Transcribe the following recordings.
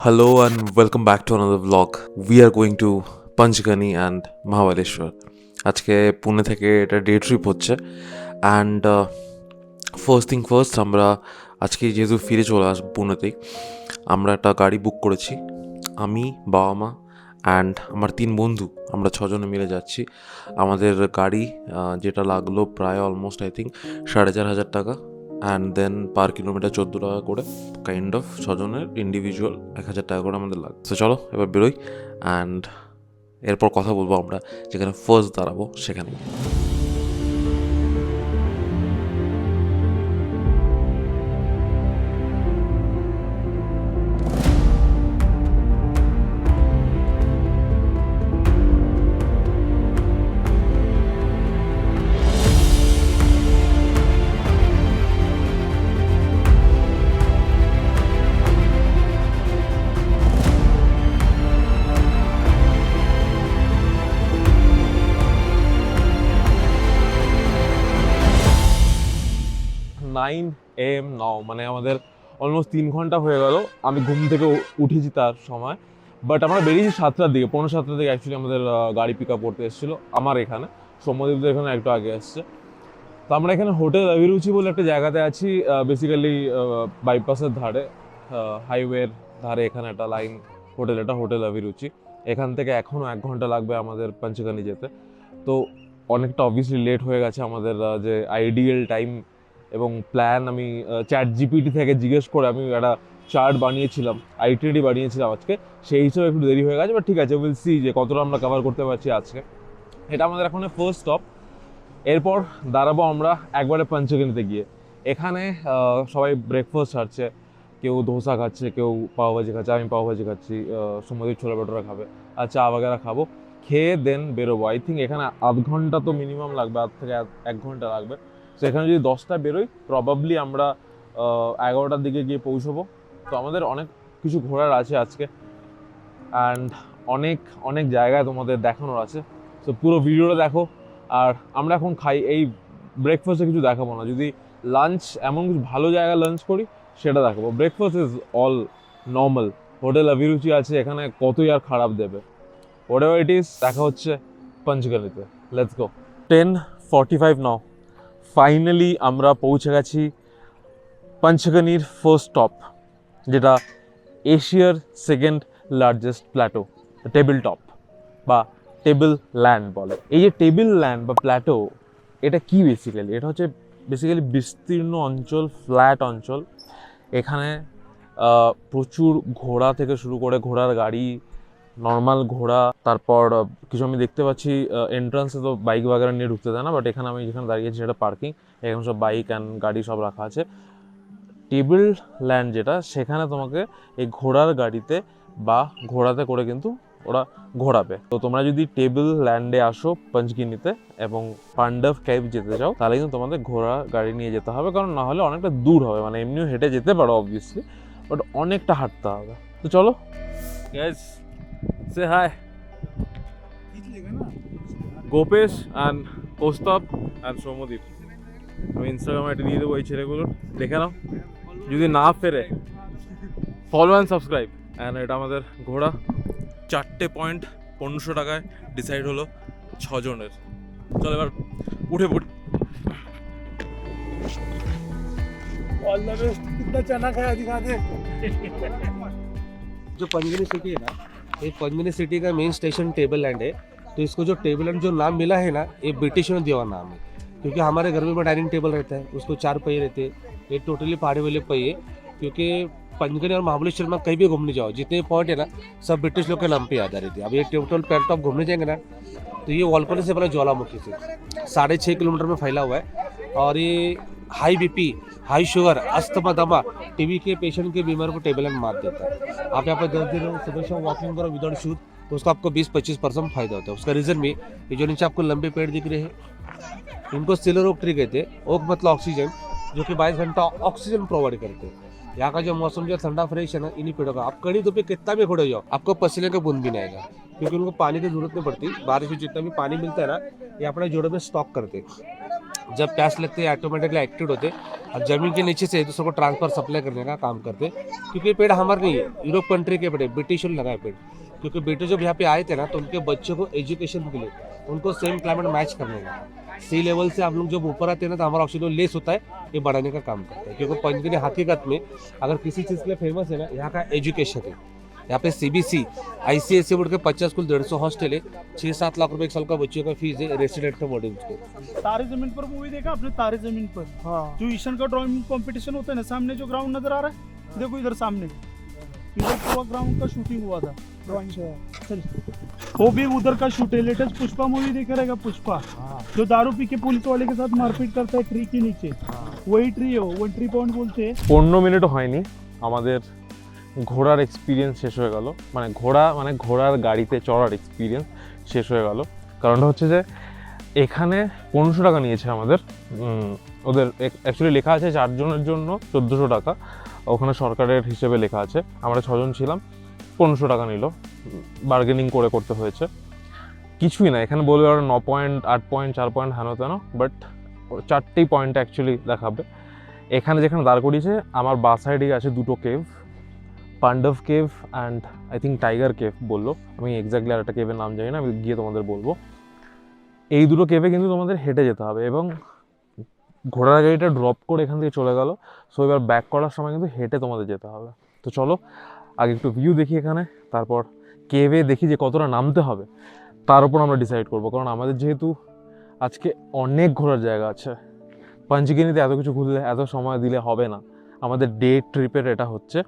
Hello and welcome back to another vlog. We are going to Panchgani and Mahabaleshwar. আজকে পুনে থেকে এটা day trip হচ্ছে and first thing first আমরা আজকে যেহেতু ফিরে চলে আসবো পুনেতেই আমরা একটা গাড়ি বুক করেছি। আমি, বাবা মা অ্যান্ড আমার 3 বন্ধু, আমরা 6 জনে মিলে যাচ্ছি। আমাদের গাড়ি যেটা লাগলো প্রায় অলমোস্ট আই থিঙ্ক 4,500 টাকা অ্যান্ড দেন পার কিলোমিটার 14 টাকা করে, কাইন্ড অফ 6 জনের ইন্ডিভিজুয়াল 1,000 টাকা করে আমাদের লাগবে। তো চলো এবার বেরোই অ্যান্ড এরপর কথা বলবো আমরা যেখানে ফার্স্ট দাঁড়াবো সেখানে। 9 AM নাও, মানে আমাদের অলমোস্ট 3 ঘন্টা হয়ে গেল। আমি ঘুম থেকে উঠেছি তার সময়, বাট আমরা বেরিয়েছি 7টার দিকে, 7:45 দিকে অ্যাকচুয়ালি আমাদের গাড়ি পিক আপ করতে এসেছিলো আমার এখানে। সৌম্যদীপদের এখানে একটু আগে এসছে। তো আমরা এখানে হোটেল অভিরুচি বলে একটা জায়গাতে আছি, বেসিক্যালি বাইপাসের ধারে, হাইওয়ের ধারে এখানে একটা লাইন হোটেল, এটা হোটেল অভিরুচি। এখান থেকে এখনও 1 ঘন্টা লাগবে আমাদের পঞ্চগানি যেতে। তো অনেকটা অবভিয়াসলি লেট হয়ে গেছে আমাদের যে আইডিয়াল টাইম এবং প্ল্যান আমি চ্যাট জিপিটি থেকে জিজ্ঞেস করে আমি একটা চার্ট বানিয়েছিলাম, আইটিডি বানিয়েছিলাম আজকে, সেই হিসেবে একটু দেরি হয়ে গেছে। বাট ঠিক আছে, উইল সি যে কতটা আমরা কভার করতে পারছি আজকে। এটা আমাদের এখন ফার্স্ট স্টপ। এরপর দাঁড়াবো আমরা একবারে পঞ্চগনিতে গিয়ে। এখানে সবাই ব্রেকফাস্ট ছাড়ছে, কেউ ধোসা খাচ্ছে, কেউ পাওভাজি খাচ্ছে, আমি পাওভাজি খাচ্ছি, সমুদ্রের ছোলা ভটোরা খাবে আর চা বাগেরা খাবো। খেয়ে দেন বেরোবো। আই থিঙ্ক এখানে আধ ঘন্টা তো মিনিমাম লাগবে, আধ থেকে 1 ঘন্টা লাগবে। তো এখানে যদি 10টায় বেরোই, প্রবাবলি আমরা 11টার দিকে গিয়ে পৌঁছবো। তো আমাদের অনেক কিছু ঘোরার আছে আজকে অ্যান্ড অনেক অনেক জায়গায় তোমাদের দেখানোর আছে। তো পুরো ভিডিওটা দেখো। আর আমরা এখন খাই, এই ব্রেকফাস্টে কিছু দেখাবো না, যদি লাঞ্চ এমন কিছু ভালো জায়গায় লাঞ্চ করি সেটা দেখাবো। Breakfast is all normal. Hotel অভিরুচি আছে এখানে, কতই আর খারাপ দেবে। হোয়াটএভার ইট ইজ, দেখা হচ্ছে পঞ্চগনিতে। Let's go. 10:45 নাও, ফাইনালি আমরা পৌঁছে গেছি পঞ্চগনির ফার্স্ট স্টপ, যেটা এশিয়ার second largest Plato, table top বা টেবিল ল্যান্ড বলে। এই যে টেবিল ল্যান্ড বা প্ল্যাটো, এটা কি বেসিক্যালি? এটা হচ্ছে বেসিক্যালি বিস্তীর্ণ অঞ্চল, ফ্ল্যাট অঞ্চল। এখানে প্রচুর ঘোড়া থেকে শুরু করে ঘোড়ার গাড়ি, নর্মাল ঘোড়া, তারপর কিছু আমি দেখতে পাচ্ছি এন্ট্রান্সে তো বাইক বাগেরা নিয়ে ঢুকতে দেয় না, বাট এখানে আমি যেখানে দাঁড়িয়েছি সেটা পার্কিং, এখানে সব বাইক অ্যান্ড গাড়ি সব রাখা আছে। টেবিল ল্যান্ড যেটা, সেখানে তোমাকে এই ঘোড়ার গাড়িতে বা ঘোড়াতে করে কিন্তু ওরা ঘোরাবে। তো তোমরা যদি টেবিল ল্যান্ডে আসো পঞ্চগনিতে এবং পান্ডব কেভ যেতে চাও, তাহলে কিন্তু তোমাদের ঘোড়া গাড়ি নিয়ে যেতে হবে, কারণ না হলে অনেকটা দূর হবে। মানে এমনিও হেঁটে যেতে পারো অবভিয়াসলি, বাট অনেকটা হাঁটতে হবে। তো চলো guys, say hi. Gopesh and Koustav and Soumyadeep, আমি ইনস্টাগ্রামে এটা দিয়ে দেবো, এই ছেলেগুলোর দেখে নাও, যদি না ফেরে ফলো অ্যান্ড সাবস্ক্রাইব। অ্যান্ড এটা আমাদের ঘোড়া, 4টে পয়েন্ট 1500 টাকায় ডিসাইড হলো 6 জনের। চল এবার উঠে পড়ি। जो पंजगनी सिटी है ना, ये पंजगनी सिटी का मेन स्टेशन टेबल लैंड है। तो इसको जो टेबल लैंड जो नाम मिला है ना, ये ब्रिटिशों ने दिया हुआ नाम है, क्योंकि हमारे घर में डाइनिंग टेबल रहता है, उसको 4 पहिए रहते हैं, ये टोटली पहाड़ी वाले पहिए। क्योंकि पंजगनी और महाबलेश्वर में कहीं भी घूमने जाओ, जितने पॉइंट है ना, सब ब्रिटिश लोग के नाम पे याद आ रही थी। अब ये टोटल पैर टॉप घूमने जाएंगे ना, तो ये वॉलपने से बना ज्वालामुखी से 6.5 किलोमीटर में फैला हुआ है। और ये high BP, high sugar, asthma, दमा, टीबी के पेशेंट के बीमार को टेबल लैंड मार देता है। आप यहाँ पर 10 दिन सुबह शाम वॉकिंग करो विदाउट शूज, तो उसका आपको 20-25% फायदा होता है। उसका रीज़न भी, ये जो नीचे आपको लंबे पेड़ दिख रहे हैं, इनको सिलर ओक ट्री कहते हैं। ओक मतलब ऑक्सीजन, जो कि 22 घंटा ऑक्सीजन प्रोवाइड करते हैं। यहाँ का जो मौसम जो ठंडा फ्रेश है ना, इन्हीं पेड़ों का। आप कड़ी धूप पे कितना भी खड़े हो जाओ, आपको पसीने का बूंद भी नहीं आएगा, क्योंकि उनको पानी की जरूरत नहीं पड़ती। बारिश में जितना भी पानी मिलता है ना, ये अपने जोड़ों में स्टॉक करते हैं। जब प्यास लगती है ऑटोमेटिकली एक्टिव होते, अब जमीन के नीचे से एक दूसरे को ट्रांसफर सप्लाई करने का काम करते। क्योंकि ये पेड़ हमारे नहीं है, यूरोप कंट्री के पेड़ है, ब्रिटिश ने लगाए पेड़। क्योंकि ब्रिटिश जब यहाँ पे आए थे ना, तो उनके बच्चों को एजुकेशन के लिए उनको सेम क्लाइमेट मैच करने का, सी लेवल से आप लोग जब ऊपर आते हैं ना, तो हमारा ऑक्सीजन लेस होता है, ये बढ़ाने का काम करता है। क्योंकि पंचगिनी हकीकत में अगर किसी चीज़ के लिए फेमस है ना, यहाँ का एजुकेशन है। यहाँ पे CBC ICSE बोर्ड के 50 स्कूल 150 हॉस्टल है, 6-7 लाख रुपए एक साल का बच्चों का फीस है रेसिडेंट का बोर्डिंग स्कूल। तारे जमीन पर मूवी देखा आपने? तारे जमीन पर हाँ जो ईशान का ड्राइंग कंपटीशन होता है ना, सामने जो ग्राउंड नजर आ रहा है, देखो इधर सामने, इधर पूरा ग्राउंड का शूटिंग हुआ था ड्राइंग से। चल वो भी उधर का शूट है। लेटेस्ट पुष्पा मूवी देखा रहेगा, पुष्पा जो दारू पी के पुलिस वाले के साथ मारपीट करता है ट्री के नीचे, वही ट्री है वो ट्री पॉइंट बोलते हैं। 15 মিনিটও হয়নি আমাদের ঘোড়ার এক্সপিরিয়েন্স শেষ হয়ে গেল, ঘোড়ার গাড়িতে চড়ার এক্সপিরিয়েন্স শেষ হয়ে গেল। কারণটা হচ্ছে যে এখানে 1500 টাকা নিয়েছে আমাদের, ওদের অ্যাকচুয়ালি লেখা আছে 4 জনের জন্য 1400 টাকা, ওখানে সরকারের হিসেবে লেখা আছে। আমরা 6 জন ছিলাম, 1500 টাকা নিল, বার্গেনিং করতে হয়েছে। কিছুই না, এখানে বলবে ওরা 9 পয়েন্ট 8 পয়েন্ট 4 পয়েন্ট হেন তেন, বাট 4টেই পয়েন্ট অ্যাকচুয়ালি দেখাবে। এখানে যেখানে দাঁড় করিয়েছে আমার বাঁ সাইডে আছে দুটো cave, Pandav cave and I think tiger cave বললো, আমি এক্স্যাক্টলি আর একটা কেভের নাম জানি না, আমি গিয়ে তোমাদের বলবো। এই দুটো কেভে কিন্তু তোমাদের হেঁটে যেতে হবে, এবং ঘোড়ার গাড়িটা ড্রপ করে এখান থেকে চলে গেল। সো এবার ব্যাক করার সময় কিন্তু হেঁটে তোমাদের যেতে হবে। তো চলো আগে একটু ভিউ দেখি এখানে, তারপর কেভে দেখি যে কতটা নামতে হবে, তার উপর আমরা ডিসাইড করবো। কারণ আমাদের যেহেতু আজকে অনেক ঘোরার জায়গা আছে, পঞ্চগিনিতে এত কিছু ঘুরলে এত সময় দিলে হবে না, আমাদের ডে ট্রিপের এটা হচ্ছে।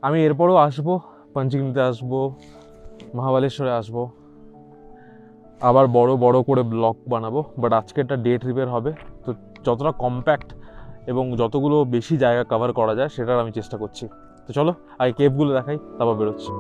আমি এরপরেও আসবো, পঞ্চগিনিতে আসবো, মহাবালেশ্বরে আসবো, আবার বড় করে ব্লগ বানাবো, বাট আজকে একটা ডে ট্রিপের হবে। তো যতটা কম্প্যাক্ট এবং যতগুলো বেশি জায়গা কভার করা যায় সেটার আমি চেষ্টা করছি। তো চলো আগে কেভগুলো দেখাই, তারপর বেরোচ্ছি।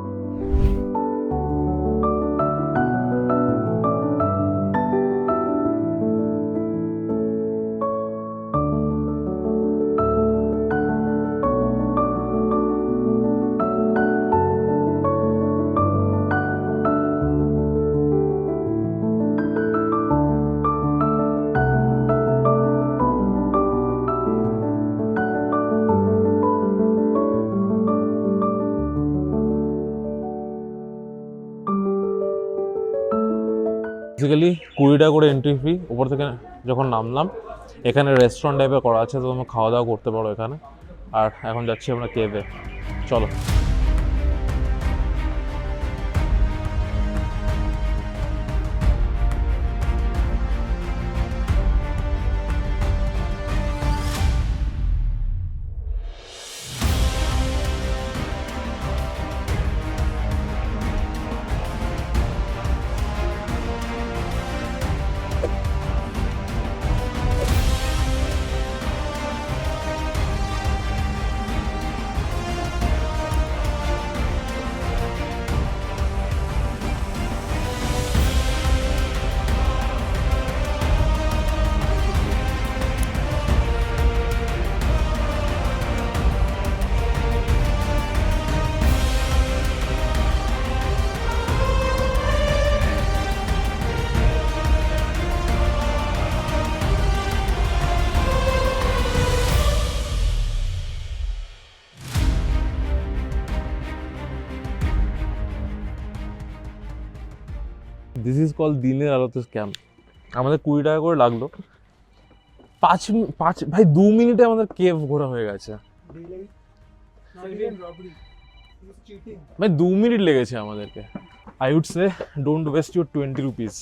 বেসিক্যালি 20 টাকা করে এন্ট্রি ফি। উপর থেকে যখন নামলাম, এখানে রেস্টুরেন্ট টাইপের করা আছে, তো তোমরা খাওয়া দাওয়া করতে পারো এখানে। আর এখন যাচ্ছি আমরা কেভে, চলো। দিস ইজ কল দিনের আলোতে স্ক্যাম। আমাদের 20 টাকা করে লাগলো, 5 ভাই 2 মিনিটে আমাদের কেভ ঘোরা হয়ে গেছে ভাই, 2 মিনিট লেগেছে আমাদেরকে। I would say don't waste your 20 rupees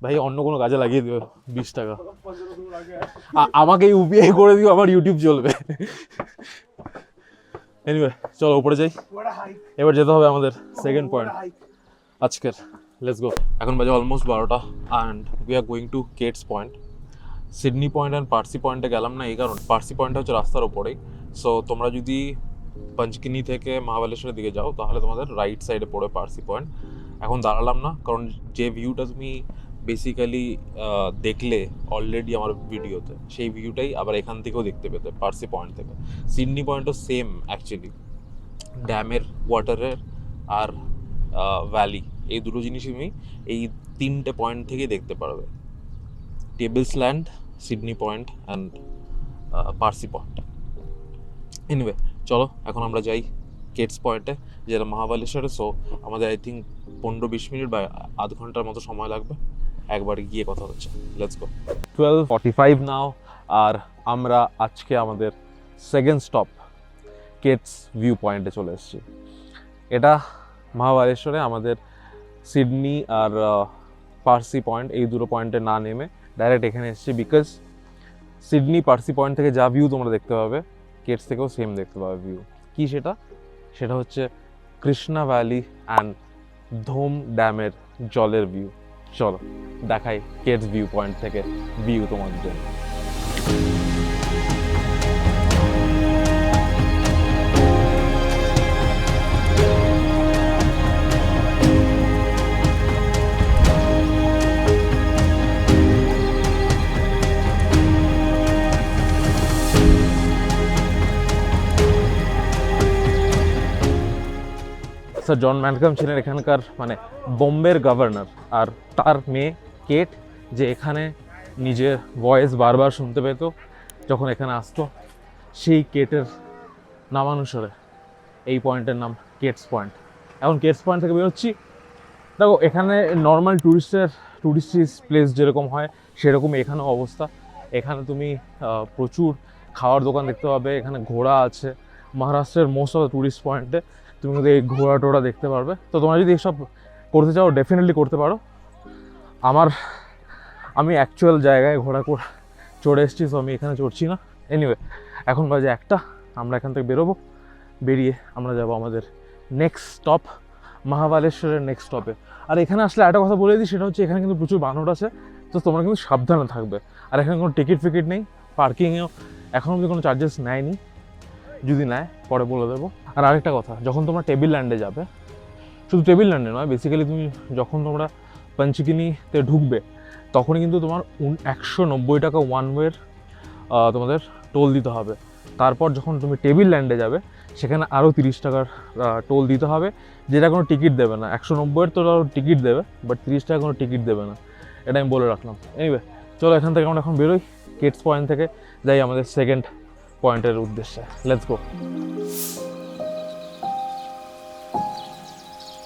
ভাই, অন্য কোনো কাজে লাগিয়ে দিও 20 টাকা। আমাকে ইউপিআই করে দিও, আমার ইউটিউব চলবে। এনিওয়ে চলো উপরে যাই, এবার যেতে হবে আমাদের সেকেন্ড পয়েন্ট আজকের। Let's go. এখন বাজে অলমোস্ট 12টা and we are going to কেটস point. Sydney point and Percy পয়েন্টে গেলাম না, এই কারণ পার্সি পয়েন্টটা হচ্ছে রাস্তার ওপরেই। সো তোমরা যদি পঞ্চগিনি থেকে মহাবালেশ্বরের দিকে যাও, তাহলে তোমাদের রাইট সাইডে পড়ে পার্সি পয়েন্ট। এখন দাঁড়ালাম না, কারণ যে ভিউটা তুমি বেসিক্যালি দেখলে অলরেডি আমার ভিডিওতে, সেই ভিউটাই আবার এখান থেকেও দেখতে পেতে পার্সি পয়েন্ট থেকে। সিডনি পয়েন্টও সেম অ্যাকচুয়ালি, ড্যামের ওয়াটারের আর ভ্যালি, এই দুটো জিনিসই তুমি এই 3টে পয়েন্ট থেকে দেখতে পারবে। Tables land, Sydney point and Parsi point. Anyway চলো এখন আমরা যাই কেটস পয়েন্টে, যেটা মহাবালেশ্বরে। সো আমাদের আই থিঙ্ক 15-20 মিনিট বা আধ ঘন্টার মতো সময় লাগবে, একবার গিয়ে কথা হচ্ছে। Let's go. 12:45 নাও, আর আমরা আজকে আমাদের সেকেন্ড স্টপ কেটস ভিউ পয়েন্টে চলে এসেছি। এটা মহাবালেশ্বরে আমাদের সিডনি আর পার্সি পয়েন্ট, এই দুটো পয়েন্টে না নেমে ডাইরেক্ট এখানে এসেছি, বিকজ সিডনি পার্সি পয়েন্ট থেকে যা ভিউ তোমরা দেখতে পাবে কেটস থেকেও সেম দেখতে পাবে ভিউ। কি সেটা? সেটা হচ্ছে কৃষ্ণা ভ্যালি অ্যান্ড ধোম ড্যামের জলের ভিউ। চলো দেখাই কেটস ভিউ পয়েন্ট থেকে ভিউ তোমাদের জন্য। স্যার জন ম্যালকম ছিলেন এখানকার মানে বোম্বের গভর্নর, আর তার মেয়ে কেট যে এখানে নিজের ভয়েস বারবার শুনতে পেত যখন এখানে আসতো, সেই কেটের নামানুসারে এই পয়েন্টের নাম কেটস পয়েন্ট। এখন কেটস পয়েন্ট থেকে বেরোচ্ছি। দেখো এখানে নর্মাল টুরিস্ট প্লেস যেরকম হয় সেরকম এখানেও অবস্থা। এখানে তুমি প্রচুর খাওয়ার দোকান দেখতে পাবে, এখানে ঘোড়া আছে। মহারাষ্ট্রের মোস্ট অফ দ্য টুরিস্ট পয়েন্টে তুমি কিন্তু এই ঘোড়া টোড়া দেখতে পারবে। তো তোমরা যদি এসব করতে চাও ডেফিনেটলি করতে পারো। আমি অ্যাকচুয়াল জায়গায় ঘোড়া চড়ে এসেছি, তো আমি এখানে চড়ছি না। এনিওয়ে এখন বাজে 1টা, আমরা এখান থেকে বেরোবো। বেরিয়ে আমরা যাব আমাদের নেক্সট স্টপ মহাবালেশ্বরের নেক্সট স্টপে। আর এখানে আসলে একটা কথা বলে দিই, সেটা হচ্ছে এখানে কিন্তু প্রচুর বানর আছে, তো তোমরা কিন্তু সাবধানে থাকবে। আর এখানে কোনো টিকিট নেই, পার্কিংয়েও এখন অবধি কোনো চার্জেস নেয়নি, যদি নেয় পরে বলে দেবো। আর আরেকটা কথা, যখন তোমরা টেবিল ল্যান্ডে যাবে, শুধু টেবিল ল্যান্ডে নয়, বেসিক্যালি তুমি যখন তোমরা পঞ্চকিনিতে ঢুকবে তখনই কিন্তু তোমার 190 টাকা ওয়ান ওয়ের তোমাদের টোল দিতে হবে। তারপর যখন তুমি টেবিল ল্যান্ডে যাবে সেখানে আরও 30 টাকার টোল দিতে হবে, যেটা কোনো টিকিট দেবে না। 190-এর তো টিকিট দেবে, বাট 30 টাকা কোনো টিকিট দেবে না, এটা আমি বলে রাখলাম। এনিওয়ে চলো এখান থেকে আমরা এখন বেরোই, কেটস পয়েন্ট থেকে যাই আমাদের সেকেন্ড পয়েন্টের উদ্দেশ্যে। Let's go.